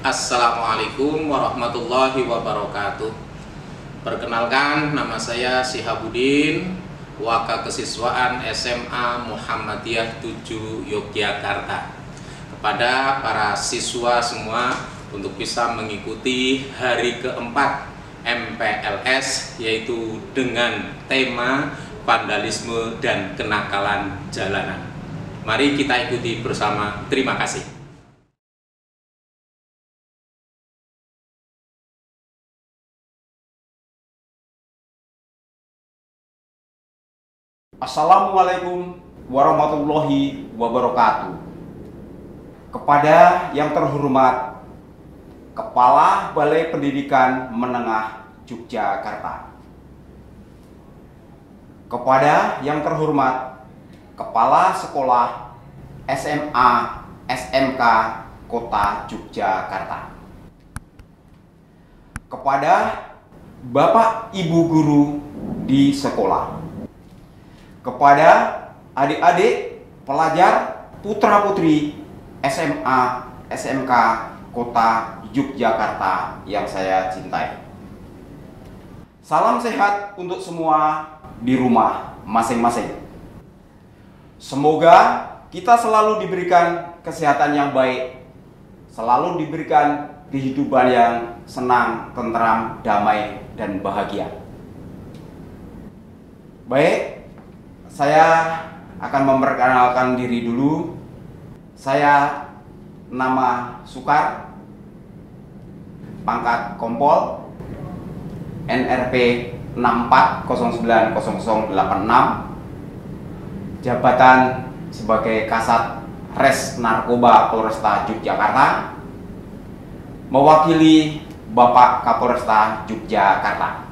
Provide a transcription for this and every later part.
Assalamualaikum warahmatullahi wabarakatuh. Perkenalkan, nama saya Sihabudin, Wakakesiswaan SMA Muhammadiyah 7 Yogyakarta. Kepada para siswa semua untuk bisa mengikuti hari keempat MPLS, yaitu dengan tema vandalisme dan kenakalan jalanan. Mari kita ikuti bersama. Terima kasih. Assalamualaikum warahmatullahi wabarakatuh. Kepada yang terhormat Kepala Balai Pendidikan Menengah Yogyakarta, kepada yang terhormat Kepala Sekolah SMA SMK Kota Yogyakarta, kepada Bapak Ibu guru di sekolah, kepada adik-adik pelajar putra-putri SMA SMK Kota Yogyakarta yang saya cintai. Salam sehat untuk semua di rumah masing-masing. Semoga kita selalu diberikan kesehatan yang baik, selalu diberikan kehidupan yang senang, tentram, damai, dan bahagia. Baik, saya akan memperkenalkan diri dulu. Saya nama Sukar, pangkat Kompol, NRP 64090086, jabatan sebagai Kasat Res Narkoba Polresta Yogyakarta, mewakili Bapak Kapolresta Yogyakarta.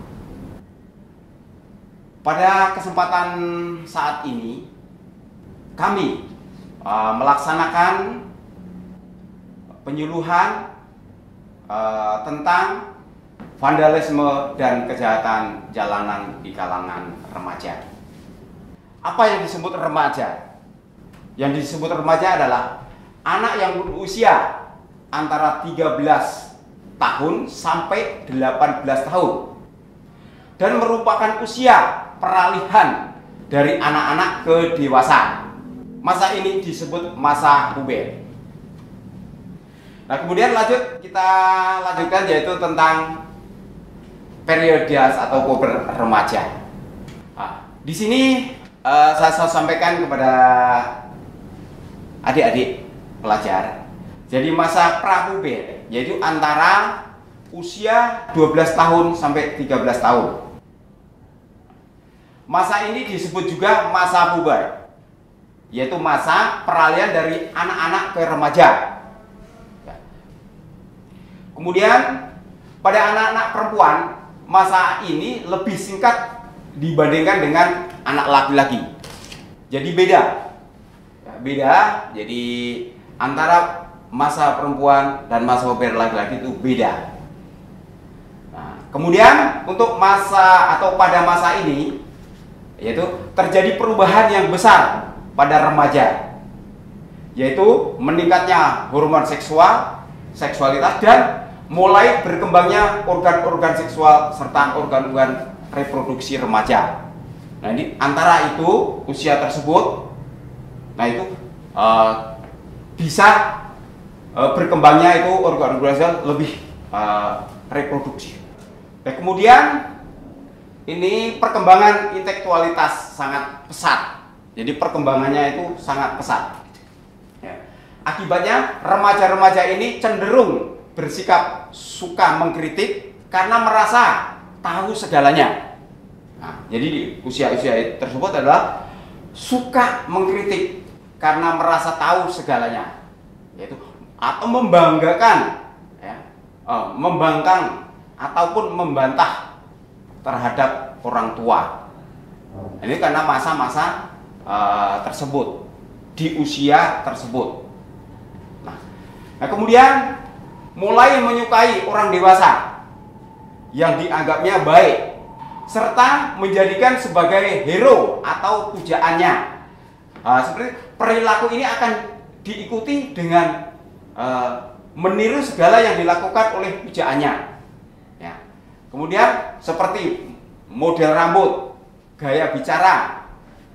Pada kesempatan saat ini, kami melaksanakan penyuluhan tentang vandalisme dan kejahatan jalanan di kalangan remaja. Apa yang disebut remaja? Yang disebut remaja adalah anak yang berusia antara 13 tahun sampai 18 tahun dan merupakan usia peralihan dari anak-anak ke dewasa. Masa ini disebut masa puber. Nah, kemudian kita lanjutkan, yaitu tentang periodias atau puber remaja. Nah, di sini saya sampaikan kepada adik-adik pelajar. Jadi masa prapuber yaitu antara usia 12 tahun sampai 13 tahun. Masa ini disebut juga masa puber, yaitu masa peralihan dari anak-anak ke remaja. Kemudian pada anak-anak perempuan, masa ini lebih singkat dibandingkan dengan anak laki-laki. Jadi beda. Jadi antara masa perempuan dan masa puber laki-laki itu beda. Nah, kemudian untuk masa atau pada masa ini, yaitu terjadi perubahan yang besar pada remaja, yaitu meningkatnya hormon seksualitas dan mulai berkembangnya organ-organ seksual serta organ-organ reproduksi remaja. Nah, ini antara itu usia tersebut, nah itu bisa berkembangnya itu organ-organ seksual lebih reproduksi. Dan kemudian ini perkembangan intelektualitas sangat pesat. Jadi perkembangannya itu sangat pesat. Ya. Akibatnya remaja-remaja ini cenderung bersikap suka mengkritik karena merasa tahu segalanya. Nah, jadi di usia-usia tersebut adalah suka mengkritik karena merasa tahu segalanya, yaitu atau membanggakan, membangkang ataupun membantah terhadap orang tua. Ini karena masa-masa tersebut, di usia tersebut. Nah, kemudian mulai menyukai orang dewasa yang dianggapnya baik, serta menjadikan sebagai hero atau pujaannya. Seperti perilaku ini akan diikuti dengan meniru segala yang dilakukan oleh pujaannya. Ya. Kemudian seperti model rambut, gaya bicara,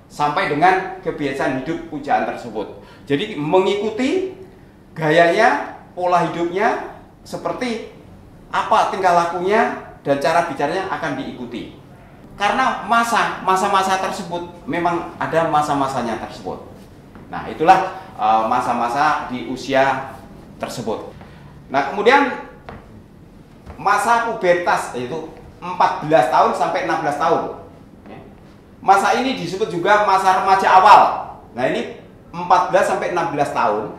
sampai dengan kebiasaan hidup pujaan tersebut. Jadi mengikuti gayanya, pola hidupnya, seperti apa tingkah lakunya dan cara bicaranya akan diikuti. Karena masa-masa tersebut memang ada masa-masanya tersebut. Nah, itulah masa-masa di usia tersebut. Nah, kemudian masa pubertas yaitu 14 tahun sampai 16 tahun. Masa ini disebut juga masa remaja awal. Nah, ini 14 sampai 16 tahun.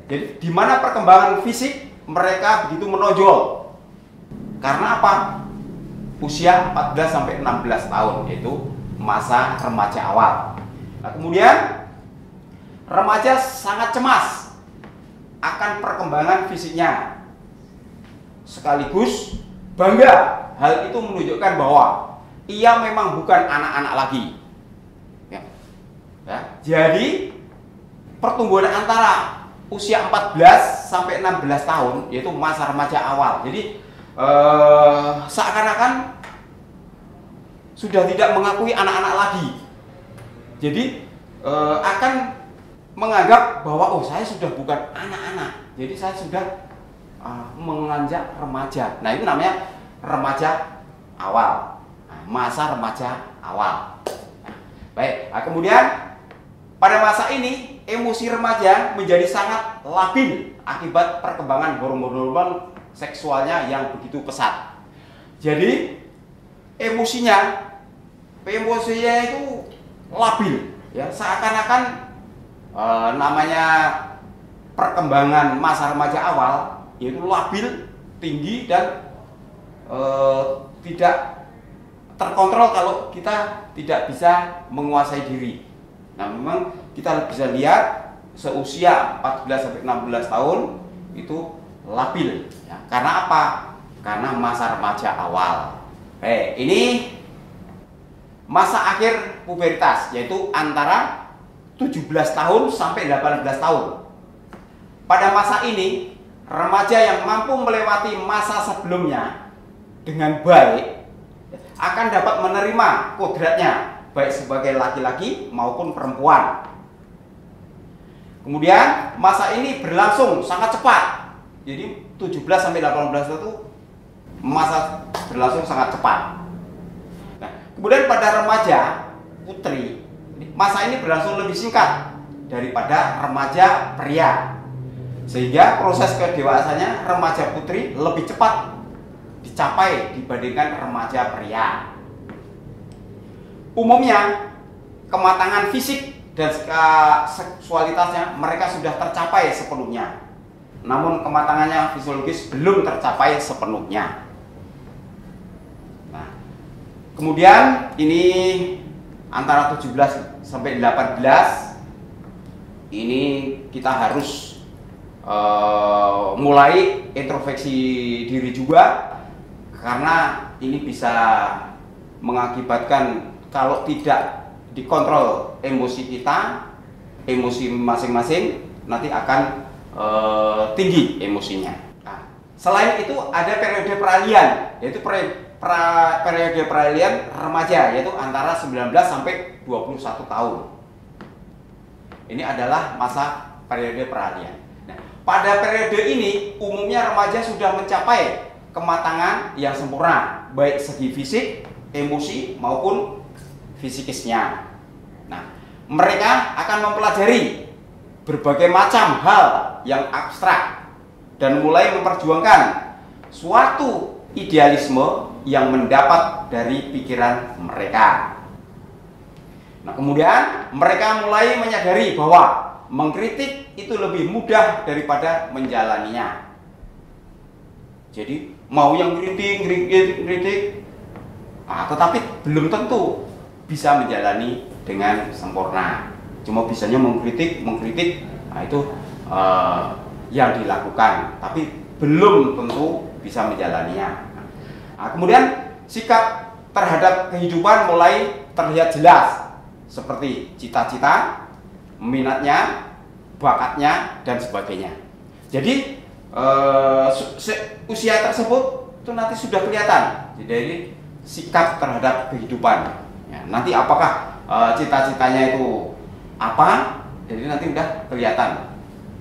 Jadi di mana perkembangan fisik mereka begitu menonjol. Karena apa? Usia 14 sampai 16 tahun, yaitu masa remaja awal. Nah, kemudian remaja sangat cemas akan perkembangan fisiknya. Sekaligus bangga. Hal itu menunjukkan bahwa ia memang bukan anak-anak lagi. Ya. Ya. Jadi pertumbuhan antara usia 14 sampai 16 tahun yaitu masa remaja awal. Jadi seakan-akan sudah tidak mengakui anak-anak lagi. Jadi akan menganggap bahwa oh, saya sudah bukan anak-anak. Jadi saya sudah menganjak remaja. Nah, itu namanya remaja awal. Masa remaja awal. Baik, kemudian pada masa ini emosi remaja menjadi sangat labil akibat perkembangan hormon-hormon seksualnya yang begitu pesat. Jadi emosinya itu labil, ya, seakan-akan namanya perkembangan masa remaja awal yaitu labil, tinggi dan tidak terkontrol kalau kita tidak bisa menguasai diri. Nah, memang kita bisa lihat seusia 14 sampai 16 tahun itu labil. Ya. Karena apa? Karena masa remaja awal. Ini masa akhir pubertas, yaitu antara 17 tahun sampai 18 tahun. Pada masa ini, remaja yang mampu melewati masa sebelumnya dengan baik akan dapat menerima kodratnya baik sebagai laki-laki maupun perempuan. Kemudian masa ini berlangsung sangat cepat. Jadi 17 sampai 18 itu masa berlangsung sangat cepat. Nah, kemudian pada remaja putri, masa ini berlangsung lebih singkat daripada remaja pria. Sehingga proses kedewasaannya remaja putri lebih cepat dicapai dibandingkan remaja pria. Umumnya kematangan fisik dan seksualitasnya mereka sudah tercapai sepenuhnya. Namun kematangannya fisiologis belum tercapai sepenuhnya. Nah, kemudian ini antara 17 sampai 18 ini kita harus mulai introspeksi diri juga. Karena ini bisa mengakibatkan kalau tidak dikontrol emosi kita, emosi masing-masing nanti akan tinggi emosinya. Nah, selain itu ada periode peralihan, yaitu periode peralihan remaja, yaitu antara 19 sampai 21 tahun. Ini adalah masa periode peralihan. Nah, pada periode ini umumnya remaja sudah mencapai kematangan yang sempurna baik segi fisik, emosi maupun fisikisnya. Nah, mereka akan mempelajari berbagai macam hal yang abstrak dan mulai memperjuangkan suatu idealisme yang mendapat dari pikiran mereka. Nah, kemudian mereka mulai menyadari bahwa mengkritik itu lebih mudah daripada menjalaninya. Jadi mau yang kritik, tetapi belum tentu bisa menjalani dengan sempurna. Cuma bisanya mengkritik, nah itu yang dilakukan, tapi belum tentu bisa menjalaninya. Nah, kemudian sikap terhadap kehidupan mulai terlihat jelas, seperti cita-cita, minatnya, bakatnya, dan sebagainya. Jadi usia tersebut itu nanti sudah kelihatan dari sikap terhadap kehidupan. Ya, nanti apakah cita-citanya itu apa? Jadi nanti sudah kelihatan,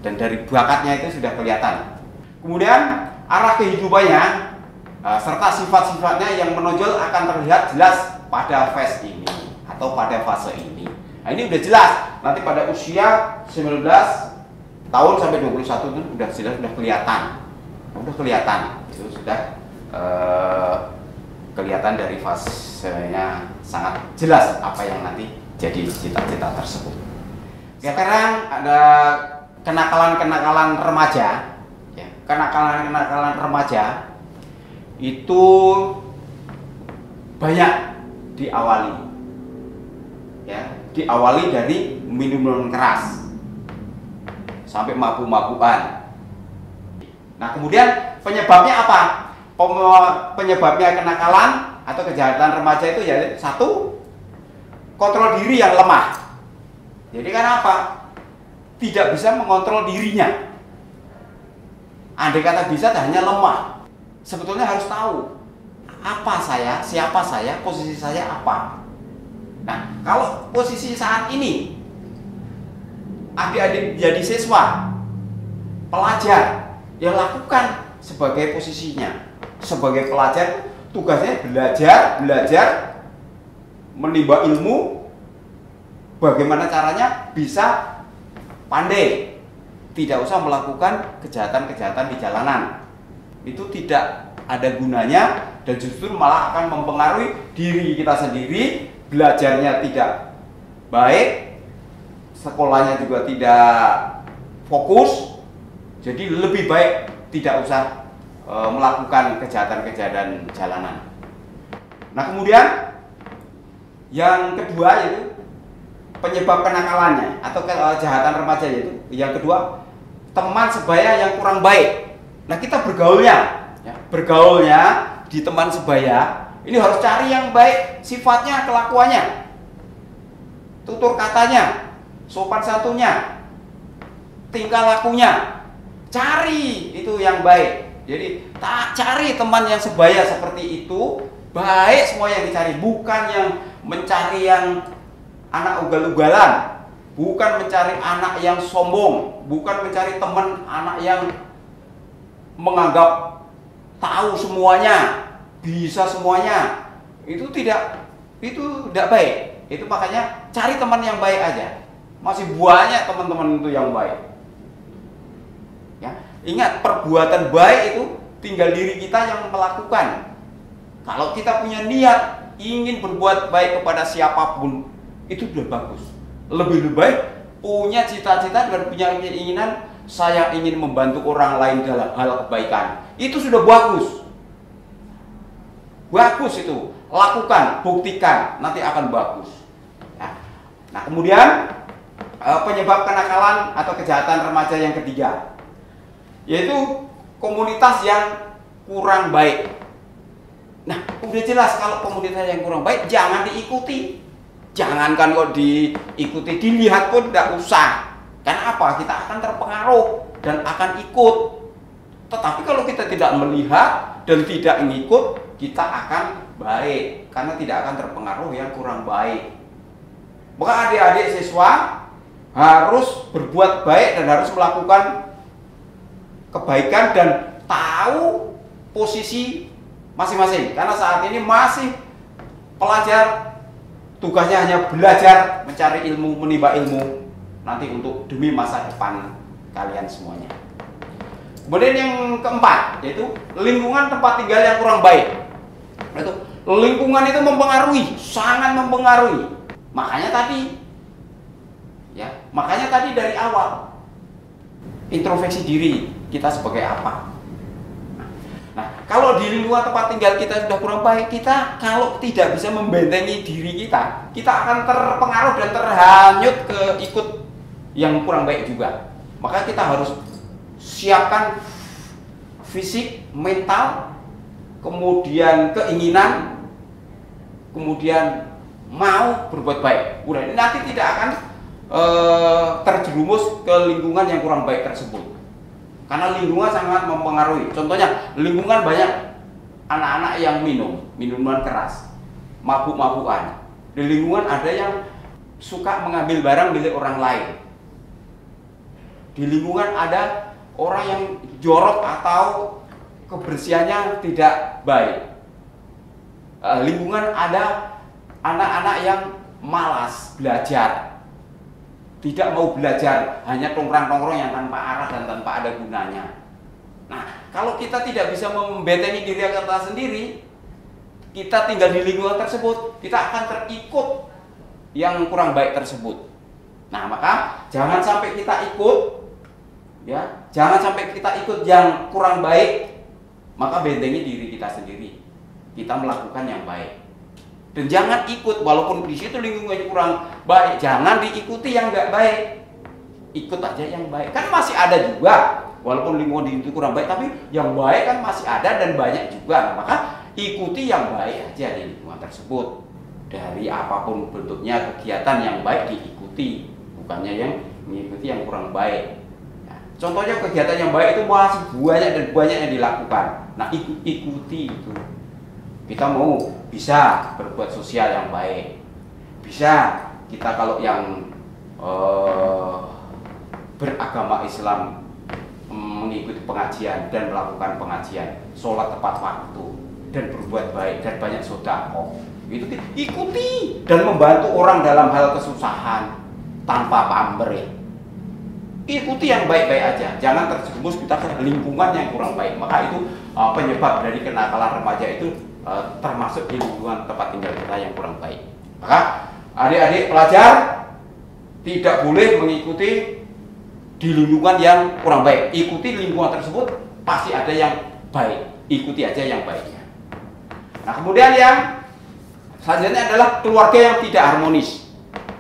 dan dari bakatnya itu sudah kelihatan. Kemudian arah kehidupannya serta sifat-sifatnya yang menonjol akan terlihat jelas pada fase ini atau pada fase ini. Nah, ini udah jelas. Nanti pada usia 19 tahun sampai 21 itu sudah jelas, sudah kelihatan. Udah kelihatan. Itu sudah kelihatan dari fasenya, sangat jelas apa yang nanti jadi cita-cita tersebut. Sekarang ada kenakalan-kenakalan remaja. Ya, kenakalan-kenakalan remaja itu banyak diawali. Ya, diawali dari minuman keras sampai mabuk-mabukan. Nah, kemudian penyebabnya apa? Penyebabnya kenakalan atau kejahatan remaja itu ya, satu, kontrol diri yang lemah. Jadi karena apa? Tidak bisa mengontrol dirinya. Andai kata bisa, hanya lemah. Sebetulnya harus tahu apa saya, siapa saya, posisi saya apa. Nah, kalau posisi saat ini adik-adik jadi siswa, pelajar, ya lakukan sebagai posisinya. Sebagai pelajar, tugasnya belajar, menimba ilmu, bagaimana caranya bisa pandai, tidak usah melakukan kejahatan-kejahatan di jalanan. Itu tidak ada gunanya dan justru malah akan mempengaruhi diri kita sendiri. Belajarnya tidak baik, sekolahnya juga tidak fokus. Jadi lebih baik tidak usah melakukan kejahatan-kejahatan jalanan. Nah, kemudian yang kedua yaitu penyebab kenakalannya atau kejahatan remaja, yaitu yang kedua, teman sebaya yang kurang baik. Nah, kita bergaulnya di teman sebaya ini harus cari yang baik, sifatnya, kelakuannya, tutur katanya, sopan santunnya, tingkah lakunya. Cari itu yang baik. Jadi cari teman yang sebaya seperti itu, baik semua yang dicari, bukan yang mencari yang anak ugal-ugalan, bukan mencari anak yang sombong, bukan mencari teman anak yang menganggap tahu semuanya, bisa semuanya. Itu tidak baik. Itu makanya cari teman yang baik aja. Masih banyak teman-teman itu yang baik. Ya, ingat, perbuatan baik itu tinggal diri kita yang melakukan. Kalau kita punya niat ingin berbuat baik kepada siapapun, itu sudah bagus. Lebih baik punya cita-cita dan punya keinginan, saya ingin membantu orang lain dalam hal kebaikan. Itu sudah bagus. Bagus itu. Lakukan, buktikan, nanti akan bagus. Ya. Nah, kemudian penyebab kenakalan atau kejahatan remaja yang ketiga, yaitu komunitas yang kurang baik. Nah, udah jelas kalau komunitas yang kurang baik jangan diikuti. Jangankan kok diikuti, dilihat pun tidak usah. Karena apa? Kita akan terpengaruh dan akan ikut. Tetapi kalau kita tidak melihat dan tidak mengikut, kita akan baik karena tidak akan terpengaruh yang kurang baik. Maka adik-adik siswa harus berbuat baik dan harus melakukan kebaikan dan tahu posisi masing-masing. Karena saat ini masih pelajar, tugasnya hanya belajar, mencari ilmu, menimba ilmu nanti untuk demi masa depan kalian semuanya. Kemudian yang keempat, yaitu lingkungan tempat tinggal yang kurang baik. Itu lingkungan itu mempengaruhi, sangat mempengaruhi. Makanya tadi dari awal introspeksi diri kita sebagai apa. Nah, kalau di lingkungan tempat tinggal kita sudah kurang baik, kita kalau tidak bisa membentengi diri kita akan terpengaruh dan terhanyut ke ikut yang kurang baik juga. Maka kita harus siapkan fisik, mental, kemudian keinginan, kemudian mau berbuat baik. Udah, ini nanti tidak akan terjerumus ke lingkungan yang kurang baik tersebut. Karena lingkungan sangat mempengaruhi. Contohnya, lingkungan banyak anak-anak yang minum minuman keras, mabuk-mabukan. Di lingkungan ada yang suka mengambil barang milik orang lain. Di lingkungan ada orang yang jorok atau kebersihannya tidak baik. Lingkungan ada anak-anak yang malas belajar, tidak mau belajar, hanya tongkrong-tongkrong yang tanpa arah dan tanpa ada gunanya. Nah, kalau kita tidak bisa membentengi diri kita sendiri, kita tinggal di lingkungan tersebut, kita akan terikut yang kurang baik tersebut. Nah, maka jangan sampai kita ikut, ya, jangan sampai kita ikut yang kurang baik. Maka bentengi diri kita sendiri, kita melakukan yang baik. Dan jangan ikut, walaupun di situ lingkungannya kurang baik, jangan diikuti yang nggak baik. Ikut aja yang baik. Kan masih ada juga, walaupun lingkungan itu kurang baik, tapi yang baik kan masih ada dan banyak juga. Maka ikuti yang baik aja di lingkungan tersebut. Dari apapun bentuknya kegiatan yang baik diikuti, bukannya yang mengikuti yang kurang baik. Nah, contohnya kegiatan yang baik itu masih banyak dan banyak yang dilakukan. Nah, ikuti itu. Kita mau bisa berbuat sosial yang baik, bisa kita kalau yang beragama Islam mengikuti pengajian dan melakukan pengajian, sholat tepat waktu dan berbuat baik dan banyak sedekah, itu ikuti dan membantu orang dalam hal kesusahan tanpa pamrih. Ikuti yang baik-baik aja, jangan terjerumus kita ke lingkungan yang kurang baik. Maka itu penyebab dari kenakalan remaja itu termasuk di lingkungan tempat tinggal kita yang kurang baik. Maka adik-adik pelajar tidak boleh mengikuti di lingkungan yang kurang baik. Ikuti lingkungan tersebut, pasti ada yang baik. Ikuti aja yang baiknya. Nah, kemudian yang selanjutnya adalah keluarga yang tidak harmonis.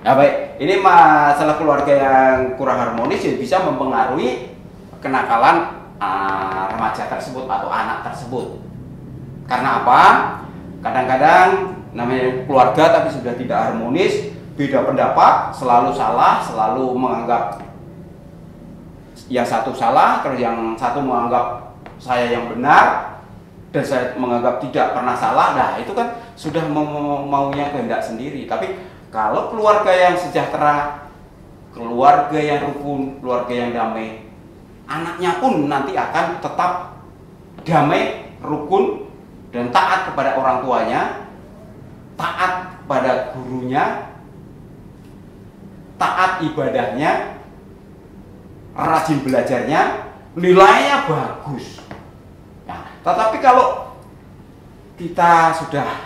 Nah, baik, ini masalah keluarga yang kurang harmonis ya bisa mempengaruhi kenakalan remaja tersebut atau anak tersebut. Karena apa? Kadang-kadang namanya keluarga tapi sudah tidak harmonis, beda pendapat, selalu salah, selalu menganggap yang satu salah, terus yang satu menganggap saya yang benar, dan saya menganggap tidak pernah salah. Nah, itu kan sudah maunya kehendak sendiri. Tapi kalau keluarga yang sejahtera, keluarga yang rukun, keluarga yang damai, anaknya pun nanti akan tetap damai, rukun, dan taat kepada orang tuanya, taat pada gurunya, taat ibadahnya, rajin belajarnya, nilainya bagus. Nah, tetapi kalau kita sudah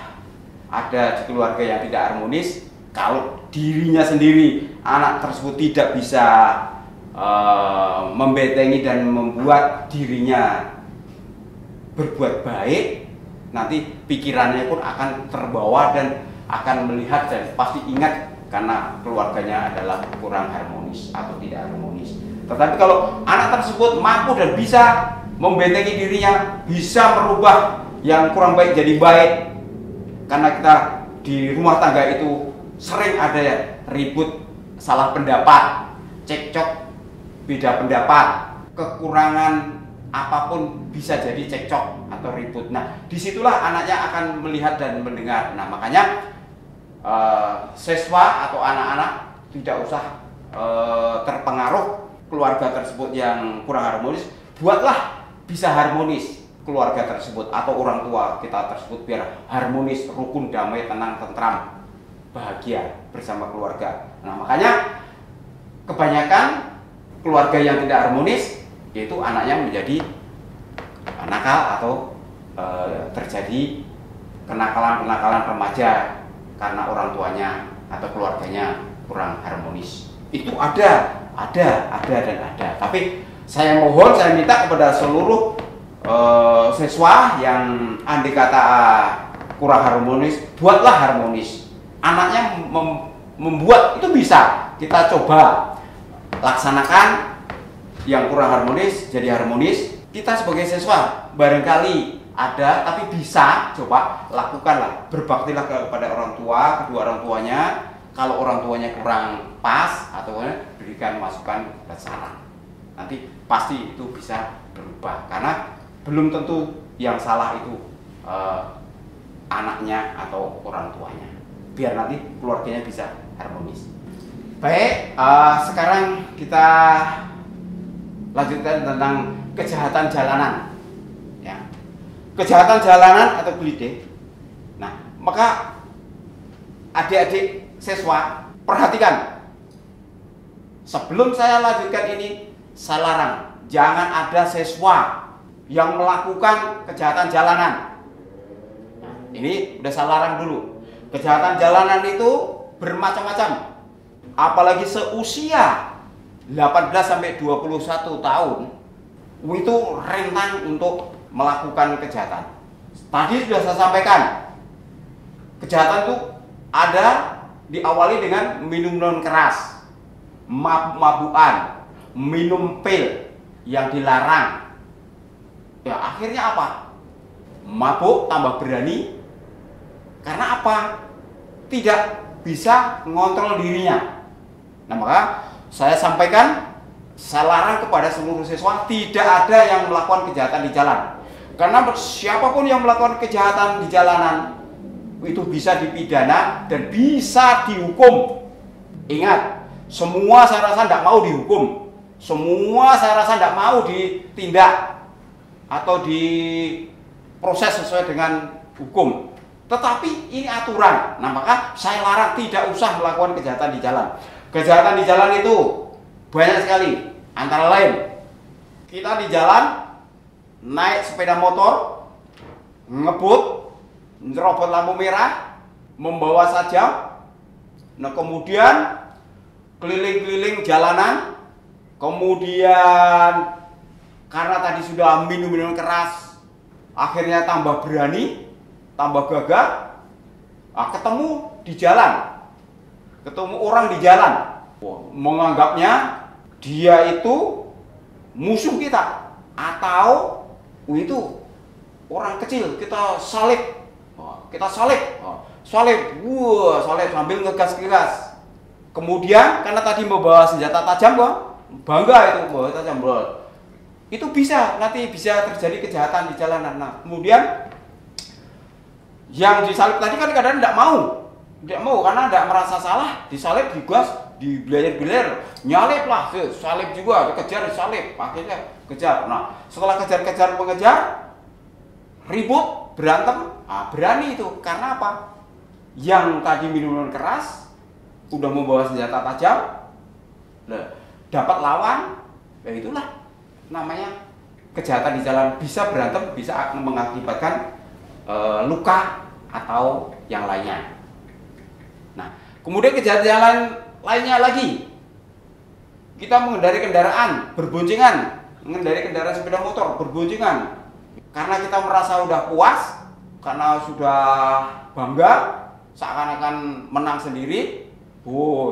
ada di keluarga yang tidak harmonis, kalau dirinya sendiri, anak tersebut tidak bisa membentengi dan membuat dirinya berbuat baik, nanti pikirannya pun akan terbawa dan akan melihat dan pasti ingat karena keluarganya adalah kurang harmonis atau tidak harmonis. Tetapi kalau anak tersebut mampu dan bisa membentengi dirinya, bisa merubah yang kurang baik jadi baik, karena kita di rumah tangga itu sering ada ribut, salah pendapat, cekcok, beda pendapat, kekurangan apapun bisa jadi cekcok atau ribut. Nah, disitulah anaknya akan melihat dan mendengar. Nah, makanya siswa atau anak-anak tidak usah terpengaruh keluarga tersebut yang kurang harmonis. Buatlah bisa harmonis keluarga tersebut atau orang tua kita tersebut biar harmonis, rukun, damai, tenang, tentram, bahagia bersama keluarga. Nah, makanya kebanyakan keluarga yang tidak harmonis yaitu anaknya menjadi nakal atau terjadi kenakalan-kenakalan remaja karena orang tuanya atau keluarganya kurang harmonis. Itu ada dan ada. Tapi saya mohon, saya minta kepada seluruh siswa yang andai kata kurang harmonis, buatlah harmonis. Anaknya membuat itu bisa. Kita coba laksanakan yang kurang harmonis jadi harmonis. Kita sebagai siswa barangkali ada tapi bisa coba lakukanlah, berbaktilah kepada orang tua, kedua orang tuanya. Kalau orang tuanya kurang pas atau berikan masukan dan saran. nanti pasti itu bisa berubah, karena belum tentu yang salah itu anaknya atau orang tuanya. Biar nanti keluarganya bisa harmonis. Baik, sekarang kita lanjutkan tentang kejahatan jalanan. Ya. Kejahatan jalanan atau glide. Nah, maka adik-adik siswa perhatikan. Sebelum saya lanjutkan ini, saya larang jangan ada siswa yang melakukan kejahatan jalanan. Nah, ini udah saya larang dulu. Kejahatan jalanan itu bermacam-macam. Apalagi seusia 18 sampai 21 tahun itu rentan untuk melakukan kejahatan. Tadi sudah saya sampaikan, kejahatan itu ada diawali dengan minum minuman keras, mabuk-mabukan, minum pil yang dilarang. Ya, akhirnya apa? Mabuk tambah berani. Karena apa? Tidak bisa mengontrol dirinya. Nah, maka saya sampaikan, saya larang kepada seluruh siswa tidak ada yang melakukan kejahatan di jalan. Karena siapapun yang melakukan kejahatan di jalanan itu bisa dipidana dan bisa dihukum. Ingat, semua saya rasa tidak mau dihukum. Semua saya rasa tidak mau ditindak atau diproses sesuai dengan hukum. Tetapi ini aturan. Nah, maka saya larang tidak usah melakukan kejahatan di jalan. Kejahatan di jalan itu banyak sekali. Antara lain, kita di jalan naik sepeda motor, ngebut, nyerobot lampu merah, membawa sajam. Nah, kemudian keliling-keliling jalanan. Kemudian karena tadi sudah minum keras, akhirnya tambah berani, tambah gagah. Nah, ketemu di jalan, ketemu orang di jalan, menganggapnya dia itu musuh kita atau itu orang kecil, kita salib, salib, salib sambil ngegas. Kemudian karena tadi membawa senjata tajam, bangga itu bawa tajam, itu nanti bisa terjadi kejahatan di jalanan. Nah, kemudian yang disalib tadi kan kadang tidak mau karena tidak merasa salah, disalib, digas, dibeler-beler, nyalip lah, salib juga, dikejar, disalib, akhirnya kejar. Nah, setelah kejar-kejar mengejar, ribut, berantem, berani itu karena apa? Yang tadi minuman keras, udah membawa senjata tajam, dapat lawan, ya itulah namanya kejahatan di jalan. Bisa berantem, bisa mengakibatkan luka atau yang lainnya. Nah, kemudian kejahatan jalan lainnya lagi, kita mengendarai kendaraan berboncengan, mengendarai kendaraan sepeda motor berboncengan, karena kita merasa udah puas, karena sudah bangga, seakan-akan menang sendiri.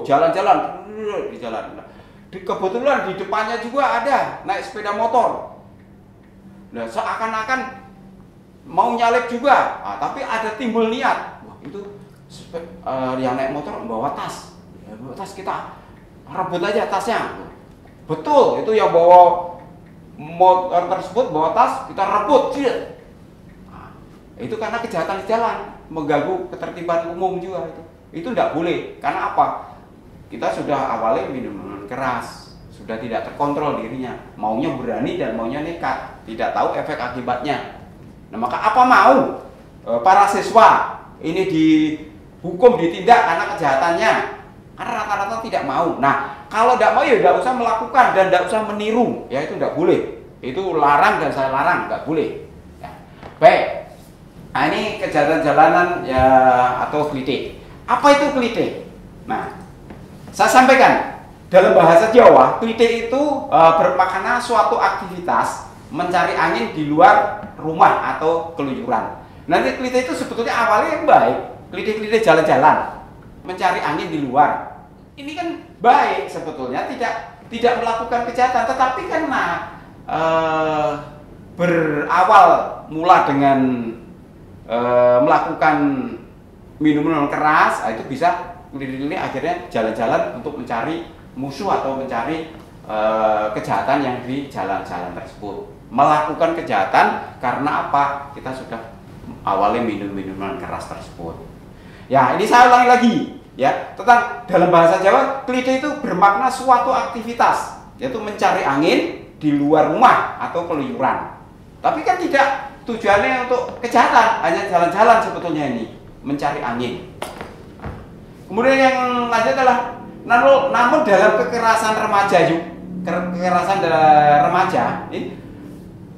Jalan-jalan di jalan. Kebetulan di depannya juga ada naik sepeda motor. Nah, seakan-akan mau nyalip juga, tapi ada timbul niat. Wah, itu yang naik motor membawa tas. Ya, bawa tas, kita rebut aja tasnya. Betul, itu yang bawa motor tersebut bawa tas, kita rebut. Nah, itu karena kejahatan di jalan, mengganggu ketertiban umum juga itu. Itu tidak boleh. Karena apa? Kita sudah awalnya minum keras, sudah tidak terkontrol dirinya, maunya berani dan maunya nekat, tidak tahu efek akibatnya. Nah, maka apa mau para siswa ini dihukum, ditindak karena kejahatannya? Karena rata-rata tidak mau. Nah, kalau tidak mau ya tidak usah melakukan dan tidak usah meniru, ya itu tidak boleh. Itu larang dan saya larang, nggak boleh. Ya. Baik, nah, ini kejahatan jalanan ya atau klite. Apa itu klite? Nah, saya sampaikan dalam bahasa Jawa, klite itu bermakna suatu aktivitas mencari angin di luar rumah atau keluyuran. Nanti klite itu sebetulnya awalnya yang baik, klite-klite jalan-jalan, mencari angin di luar. Ini kan baik sebetulnya, tidak melakukan kejahatan, tetapi karena berawal mula dengan melakukan minuman keras, itu bisa klite-klite akhirnya jalan-jalan untuk mencari musuh atau mencari kejahatan yang di jalan-jalan tersebut. Melakukan kejahatan karena apa? Kita sudah awalnya minum minuman keras tersebut. Ya, ini saya ulangi lagi ya, tentang dalam bahasa Jawa, klite itu bermakna suatu aktivitas, yaitu mencari angin di luar rumah atau keluyuran. Tapi kan tidak tujuannya untuk kejahatan, hanya jalan-jalan sebetulnya ini, mencari angin. Kemudian yang lanjut adalah namun dalam kekerasan remaja ini,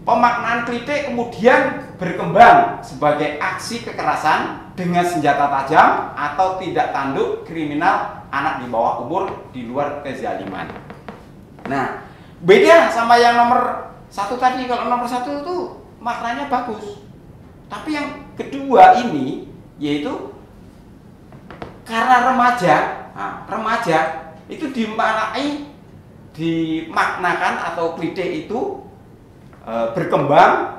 pemaknaan klite kemudian berkembang sebagai aksi kekerasan dengan senjata tajam atau tindak tanduk kriminal anak di bawah umur di luar kezaliman. Nah, beda sama yang nomor 1 tadi. Kalau nomor 1 itu maknanya bagus, tapi yang kedua ini yaitu karena remaja itu dimaknakan atau klite itu berkembang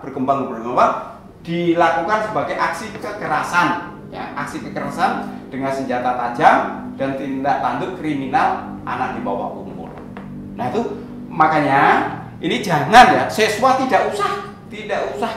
dilakukan sebagai aksi kekerasan, ya, aksi kekerasan dengan senjata tajam dan tindak tanduk kriminal anak di bawah umur. Nah, itu makanya ini jangan ya, siswa tidak usah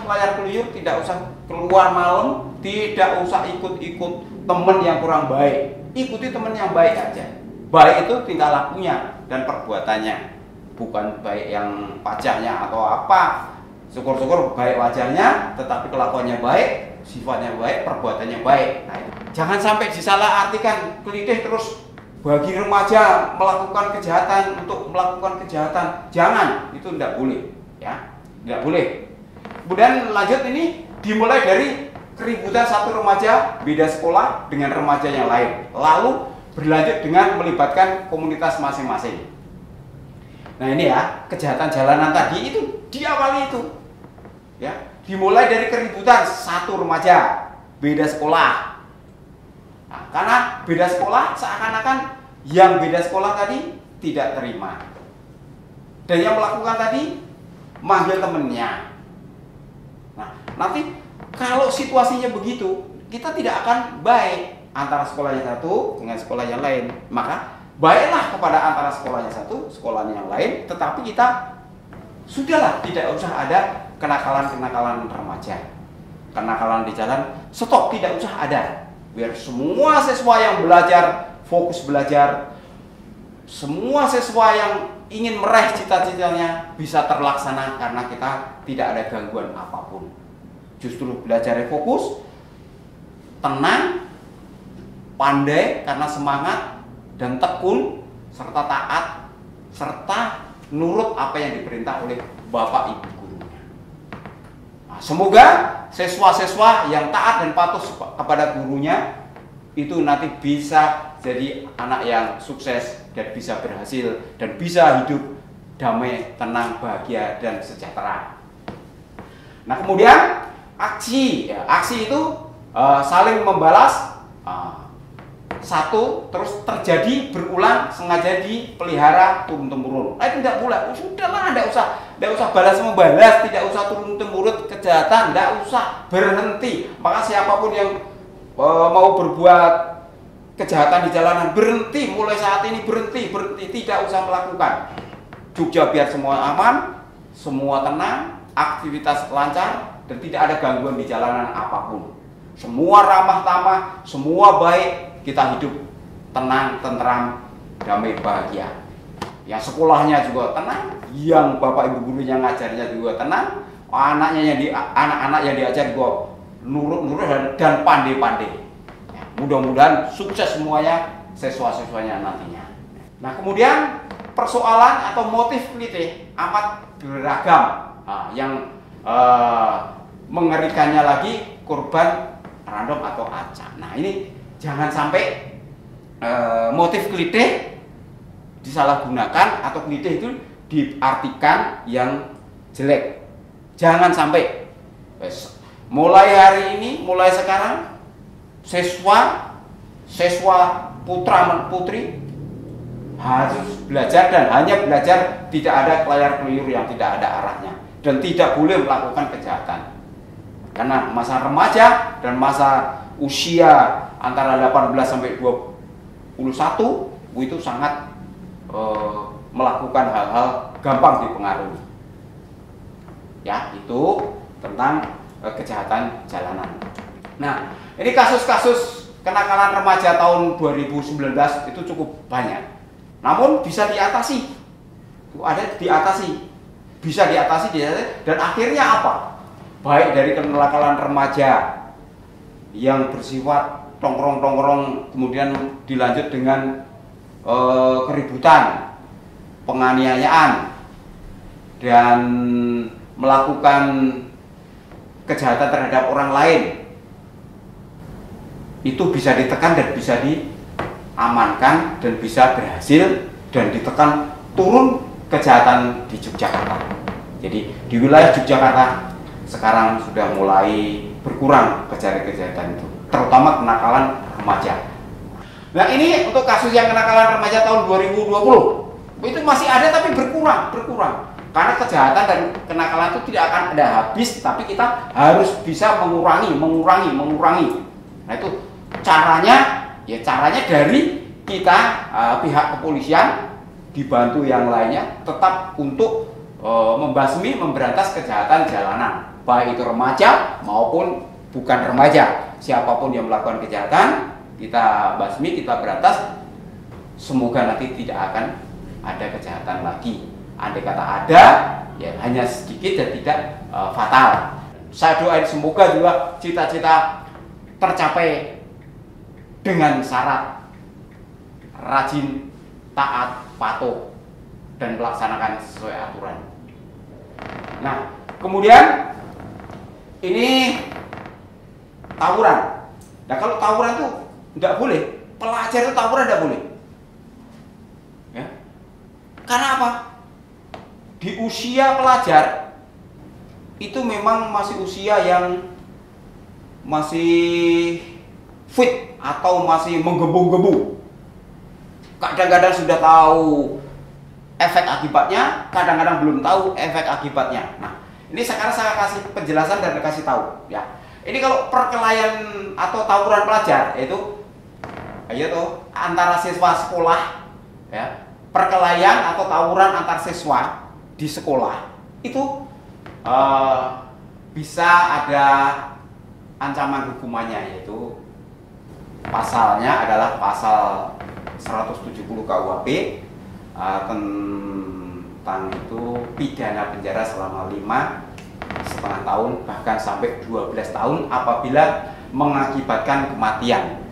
kelayar keluyur, tidak usah keluar malam, tidak usah ikut-ikut teman yang kurang baik. Ikuti teman yang baik aja. Baik itu tingkah lakunya dan perbuatannya, bukan baik yang wajahnya atau apa. Syukur-syukur baik wajahnya, tetapi kelakuannya baik, sifatnya baik, perbuatannya baik. Nah, jangan sampai disalahartikan klite terus bagi remaja melakukan kejahatan untuk melakukan kejahatan. Jangan, itu tidak boleh, ya, tidak boleh. Kemudian lanjut, ini dimulai dari keributan satu remaja beda sekolah dengan remaja yang lain, lalu berlanjut dengan melibatkan komunitas masing-masing. Nah, ini ya, kejahatan jalanan tadi itu diawali itu, ya, dimulai dari keributan satu remaja beda sekolah. Nah, karena beda sekolah, seakan-akan yang beda sekolah tadi tidak terima, dan yang melakukan tadi manggil temennya. Nah, nanti kalau situasinya begitu, kita tidak akan baik antara sekolah yang satu dengan sekolah yang lain. Maka baiklah kepada antara sekolahnya satu, sekolahnya yang lain, tetapi kita sudahlah, tidak usah ada kenakalan-kenakalan remaja, kenakalan di jalan, stop, tidak usah ada. Biar semua siswa yang belajar fokus belajar, semua siswa yang ingin meraih cita-citanya bisa terlaksana karena kita tidak ada gangguan apapun. Justru belajarnya fokus, tenang, pandai karena semangat dan tekun, serta taat, serta nurut apa yang diperintah oleh bapak ibu gurunya. Nah, semoga siswa-siswa yang taat dan patuh kepada gurunya itu nanti bisa jadi anak yang sukses dan bisa berhasil dan bisa hidup damai, tenang, bahagia dan sejahtera. Nah, kemudian aksi itu saling membalas, satu terus terjadi berulang, sengaja dipelihara turun-temurun. Nah, itu tidak boleh. Sudahlah, tidak usah balas membalas, tidak usah turun-temurun kejahatan, tidak usah, berhenti. Maka siapapun yang mau berbuat kejahatan di jalanan, berhenti, mulai saat ini berhenti, tidak usah melakukan. Jogja biar semua aman, semua tenang, aktivitas lancar, dan tidak ada gangguan di jalanan apapun. Semua ramah tamah, semua baik, kita hidup tenang, tentram, damai, bahagia. Yang sekolahnya juga tenang, yang bapak ibu gurunya ngajarnya juga tenang, anak-anak yang diajar juga nurut dan pandai-pandai. Ya, mudah-mudahan sukses semuanya, siswa-siswanya nantinya. Nah, kemudian persoalan atau motif klite amat beragam. Nah, yang mengerikannya lagi korban random atau acak. Nah, ini jangan sampai motif klite disalahgunakan atau klite itu diartikan yang jelek. Jangan sampai. Mulai hari ini, mulai sekarang, siswa putra putri harus belajar dan hanya belajar, tidak ada kelayar keluyur yang tidak ada arahnya, dan tidak boleh melakukan kejahatan. Karena masa remaja dan masa usia antara 18 sampai 21 itu sangat melakukan hal-hal gampang dipengaruhi. Ya, itu tentang kejahatan jalanan. Nah, ini kasus-kasus kenakalan remaja tahun 2019 itu cukup banyak. Namun bisa diatasi. Bisa diatasi dan akhirnya apa? Baik dari kenakalan remaja yang bersifat tongkrong-tongkrong kemudian dilanjut dengan keributan, penganiayaan, dan melakukan kejahatan terhadap orang lain, itu bisa ditekan dan bisa diamankan dan bisa berhasil dan ditekan, turun kejahatan di Yogyakarta. Jadi di wilayah Yogyakarta sekarang sudah mulai berkurang kejahatan itu, terutama kenakalan remaja. Nah, ini untuk kasus yang kenakalan remaja tahun 2020 itu masih ada tapi berkurang. Karena kejahatan dan kenakalan itu tidak akan ada habis, tapi kita harus bisa mengurangi. Nah, itu caranya dari kita, pihak kepolisian dibantu yang lainnya tetap untuk memberantas kejahatan jalanan, baik itu remaja maupun bukan remaja. Siapapun yang melakukan kejahatan kita basmi, kita berantas. Semoga nanti tidak akan ada kejahatan lagi. Andai kata ada, ya hanya sedikit dan tidak fatal. Saya doain semoga juga cita-cita tercapai dengan syarat rajin, taat, patuh, dan melaksanakan sesuai aturan. Nah, kemudian ini tawuran. Nah, kalau tawuran itu nggak boleh, pelajar itu tawuran nggak boleh. Ya. Karena apa? Di usia pelajar itu memang masih usia yang masih fit atau masih menggebu-gebu. Kadang-kadang sudah tahu efek akibatnya, kadang-kadang belum tahu efek akibatnya. Nah, ini sekarang saya kasih penjelasan dan kasih tahu ya. Ini kalau perkelahian atau tawuran pelajar itu antara siswa sekolah ya, perkelahian atau tawuran antar siswa di sekolah itu bisa ada ancaman hukumannya, yaitu pasalnya adalah pasal 170 KUHP tentang itu pidana penjara selama 5,5 tahun bahkan sampai 12 tahun apabila mengakibatkan kematian.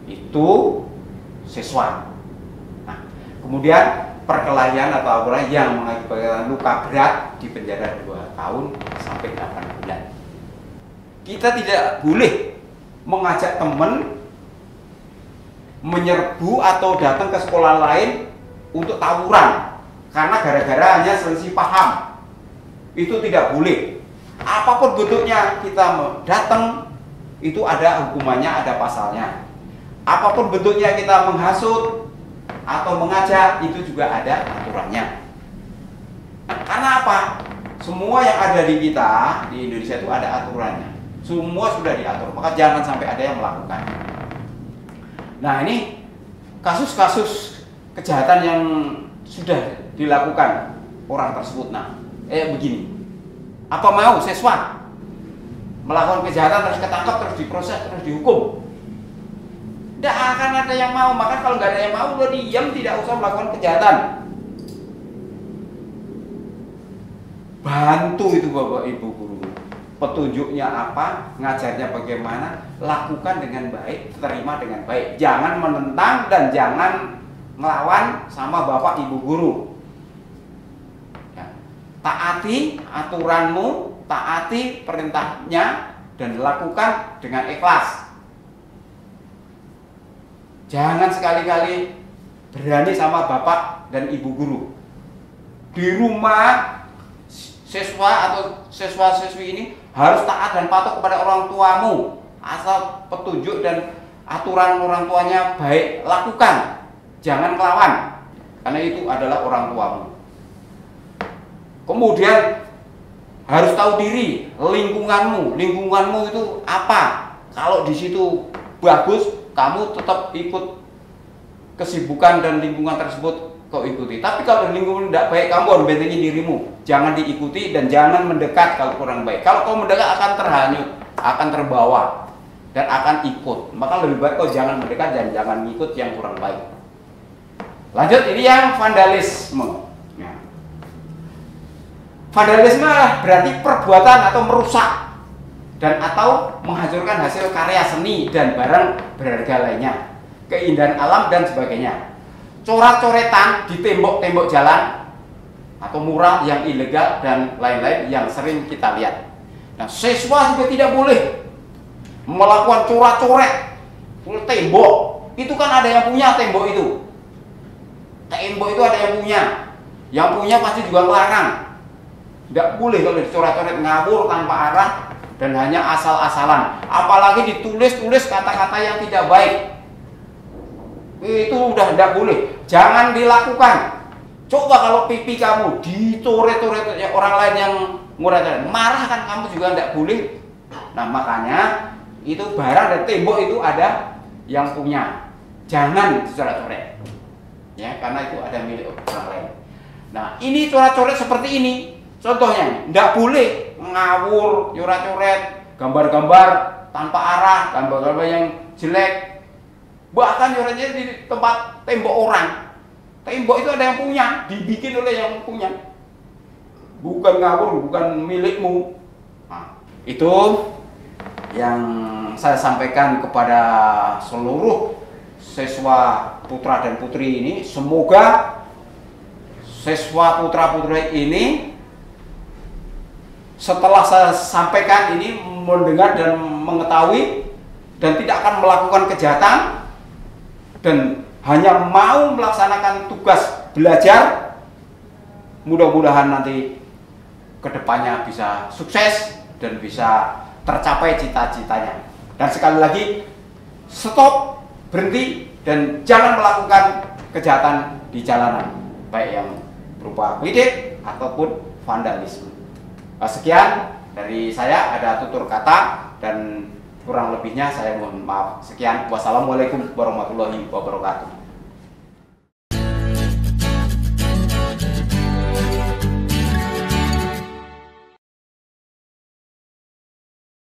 Itu siswa. Nah, kemudian perkelahian atau tawuran yang mengakibatkan luka berat di penjara 2 tahun sampai 8 bulan. Kita tidak boleh mengajak teman menyerbu atau datang ke sekolah lain untuk tawuran karena gara-gara hanya selisih paham. Itu tidak boleh. Apapun bentuknya kita datang itu ada hukumannya, ada pasalnya. Apapun bentuknya kita menghasut atau mengajak itu juga ada aturannya. Karena apa? Semua yang ada di kita di Indonesia itu ada aturannya. Semua sudah diatur, maka jangan sampai ada yang melakukan. Nah, ini kasus-kasus kejahatan yang sudah dilakukan orang tersebut. Nah, begini. Apa mau siswa melakukan kejahatan terus ketangkap, terus diproses, terus dihukum? Tidak akan ada yang mau. Maka kalau nggak ada yang mau, lo diam, tidak usah melakukan kejahatan. Bantu itu Bapak Ibu guru. Petunjuknya apa, ngajarnya bagaimana, lakukan dengan baik, terima dengan baik. Jangan menentang dan jangan ngelawan sama Bapak Ibu guru. Ya. Taati aturanmu, taati perintahnya, dan lakukan dengan ikhlas. Jangan sekali-kali berani sama Bapak dan Ibu guru. Di rumah siswa atau siswa-siswi ini harus taat dan patuh kepada orang tuamu. Asal petunjuk dan aturan orang tuanya baik, lakukan. Jangan melawan, karena itu adalah orang tuamu. Kemudian harus tahu diri, lingkunganmu itu apa. Kalau di situ bagus, kamu tetap ikut kesibukan dan lingkungan tersebut kau ikuti. Tapi kalau lingkungan tidak baik, kamu harus bentengi dirimu. Jangan diikuti dan jangan mendekat kalau kurang baik. Kalau kau mendekat akan terhanyut, akan terbawa dan akan ikut. Maka lebih baik kau jangan mendekat dan jangan ngikut yang kurang baik. Lanjut, ini yang vandalisme. Ya. Vandalisme berarti perbuatan atau merusak dan atau menghancurkan hasil karya seni dan barang berharga lainnya, keindahan alam dan sebagainya. Coret-coretan di tembok-tembok jalan atau mural yang ilegal dan lain-lain yang sering kita lihat. Nah, siswa juga tidak boleh melakukan coret-coret tembok. Itu kan ada yang punya tembok itu. Tembok itu ada yang punya. Yang punya pasti juga melarang. Tidak boleh kalau dicoret-coret ngawur tanpa arah dan hanya asal-asalan. Apalagi ditulis-tulis kata-kata yang tidak baik. Itu udah tidak boleh. Jangan dilakukan. Coba kalau pipi kamu dicoret-coret orang lain yang murah, marah kan kamu juga tidak boleh. Nah, makanya itu barang dan tembok itu ada yang punya. Jangan dicoret-coret. Ya, karena itu ada milik orang lain. Nah, ini coret-coret seperti ini. Contohnya, tidak boleh ngawur, coret-coret, gambar-gambar tanpa arah, gambar-gambar yang jelek. Bahkan coretnya di tempat tembok orang. Tembok itu ada yang punya, dibikin oleh yang punya. Bukan ngawur, bukan milikmu. Nah, itu yang saya sampaikan kepada seluruh siswa putra dan putri ini. Semoga siswa putra putri ini setelah saya sampaikan ini mendengar dan mengetahui dan tidak akan melakukan kejahatan dan hanya mau melaksanakan tugas belajar. Mudah-mudahan nanti kedepannya bisa sukses dan bisa tercapai cita-citanya. Dan sekali lagi, stop, berhenti, dan jangan melakukan kejahatan di jalanan, baik yang berupa klidik ataupun vandalisme. Sekian dari saya, ada tutur kata dan kurang lebihnya saya mohon maaf. Sekian, wassalamualaikum warahmatullahi wabarakatuh.